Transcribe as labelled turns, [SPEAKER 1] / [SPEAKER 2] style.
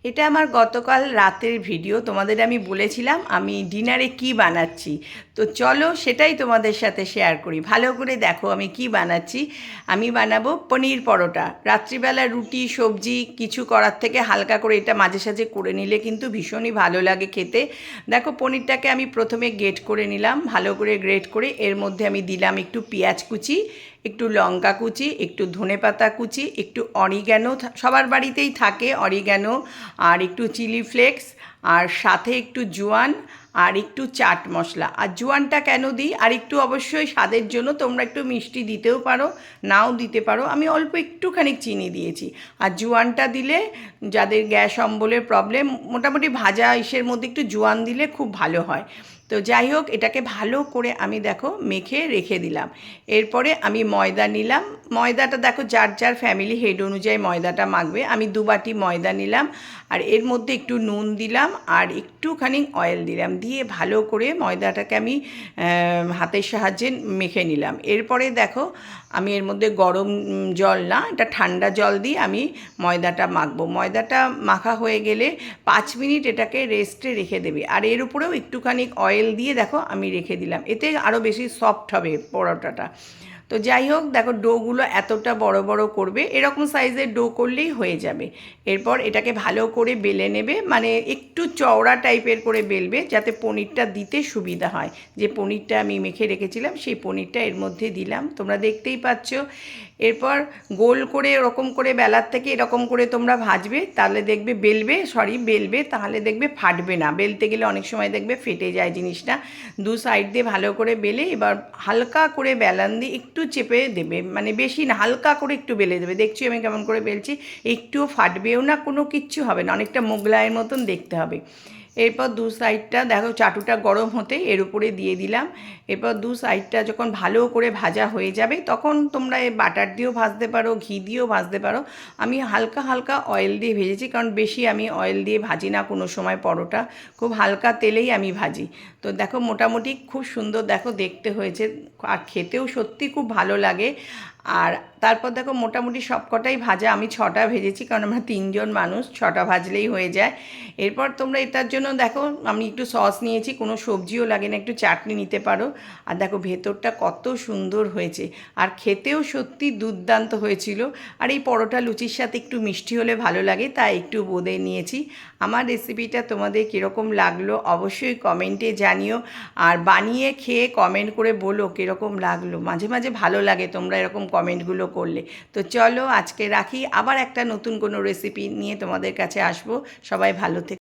[SPEAKER 1] এটা আমার গতকাল রাতের ভিডিও। তোমাদের আমি বলেছিলাম আমি ডিনারে কি বানাচ্ছি, তো চলো সেটাই তোমাদের সাথে শেয়ার করি। ভালো করে দেখো আমি কি বানাচ্ছি। আমি বানাবো পনির পরোটা। রাত্রিবেলা রুটি সবজি কিছু করার থেকে হালকা করে এটা মাঝে সাঝে করে নিলে কিন্তু ভীষণই ভালো লাগে খেতে। দেখো পনিরটাকে আমি প্রথমে গ্রেট করে নিলাম, ভালো করে গ্রেট করে এর মধ্যে আমি দিলাম একটু পেঁয়াজ কুচি, একটু লঙ্কা কুচি, একটু ধনেপাতা কুচি, একটু অরিগ্যানো, সবার বাড়িতেই থাকে অরিগ্যানো, আর একটু চিলি ফ্লেক্স, আর সাথে একটু জোয়ান, আর একটু চাট মশলা। আর জোয়ানটা কেন দিই, আর একটু অবশ্যই স্বাদের জন্য তোমরা একটু মিষ্টি দিতেও পারো, নাও দিতে পারো। আমি অল্প একটুখানি চিনি দিয়েছি। আর জোয়ানটা দিলে যাদের গ্যাস অম্বলের প্রবলেম, মোটামুটি ভাজা ইসের মধ্যে একটু জোয়ান দিলে খুব ভালো হয়। তো যাই হোক, এটাকে ভালো করে আমি দেখো মেখে রেখে দিলাম। এরপরে আমি ময়দা নিলাম। ময়দাটা দেখো যার যার ফ্যামিলি হেড অনুযায়ী ময়দাটা মাখবে। আমি 2 বাটি ময়দা নিলাম, আর এর মধ্যে একটু নুন দিলাম আর একটুখানি অয়েল দিলাম, দিয়ে ভালো করে ময়দাটাকে আমি হাতের সাহায্যে মেখে নিলাম। এরপরে দেখো আমি এর মধ্যে গরম জল না, এটা ঠান্ডা জল দিয়ে আমি ময়দাটা মাখবো। ময়দাটা মাখা হয়ে গেলে 5 মিনিট এটাকে রেস্টে রেখে দেবে। আর এর উপরেও একটুখানি অয়েল দিয়ে দেখো আমি রেখে দিলাম, এতে আরও বেশি সফট হবে পরোটাটা। তো যাই হোক, দেখো ডোগুলো এতটা বড় বড় করবে, এরকম সাইজের ডো করলেই হয়ে যাবে। এরপর এটাকে ভালো করে বেলে নেবে, মানে একটু চওড়া টাইপের করে বেলবে যাতে পনিরটা দিতে সুবিধা হয়। যে পনিরটা আমি মেখে রেখেছিলাম সেই পনিরটা এর মধ্যে দিলাম, তোমরা দেখতেই পাচ্ছ। এরপর গোল করে এরকম করে বেলার থেকে এরকম করে তোমরা ভাজবে, তাহলে দেখবে বেলবে তাহলে দেখবে ফাটবে না। বেলতে গেলে অনেক সময় দেখবে ফেটে যায় জিনিসটা। 2 সাইড দিয়ে ভালো করে বেলে এবার হালকা করে বেলান দিয়ে একটু চেপে দেবে, মানে বেশি না, হালকা করে একটু বেলে দেবে। দেখছি আমি কেমন করে বেলছি, একটুও ফাটবেও না, কোনো কিচ্ছু হবে না, অনেকটা মোগলাইয়ের মতন দেখতে হবে। এরপর 2 সাইডটা দেখো চাটুটা গরম হতে এর উপরে দিয়ে দিলাম। এরপর 2 সাইডটা যখন ভালো করে ভাজা হয়ে যাবে তখন তোমরা বাটার দিয়েও ভাজতে পারো, ঘি দিয়েও ভাজতে পারো। আমি হালকা হালকা অয়েল দিয়ে ভেজেছি, কারণ বেশি আমি অয়েল দিয়ে ভাজি না কোনো সময় পরোটা, খুব হালকা তেলেই আমি ভাজি। তো দেখো মোটামুটি খুব সুন্দর দেখো দেখতে হয়েছে, আর খেতেও সত্যি খুব ভালো লাগে। আর তারপর দেখো মোটামুটি সবকটাই ভাজা, আমি 6টা ভেজেছি, কারণ আমরা 3 জন মানুষ, 6টা ভাজলেই হয়ে যায়। এরপর তোমরা এটার জন্য দেখো আমি একটু সস নিয়েছি, কোনো সবজিও লাগে না, একটু চাটনি নিতে পারো। আর দেখো ভেতরটা কত সুন্দর হয়েছে, আর খেতেও সত্যি দুর্দান্ত হয়েছিল। আর এই পরোটা লুচির সাথে একটু মিষ্টি হলে ভালো লাগে, তাই একটু বোঁদে নিয়েছি। আমার রেসিপিটা তোমাদের কীরকম লাগলো অবশ্যই কমেন্টে জানিও, আর বানিয়ে খেয়ে কমেন্ট করে বলো কীরকম লাগলো। মাঝে মাঝে ভালো লাগে তোমরা এরকম কমেন্টগুলো করলে। তো চলো আজকে রাখি, আবার একটা নতুন কোনো রেসিপি নিয়ে তোমাদের কাছে আসবো। সবাই ভালো থেকো।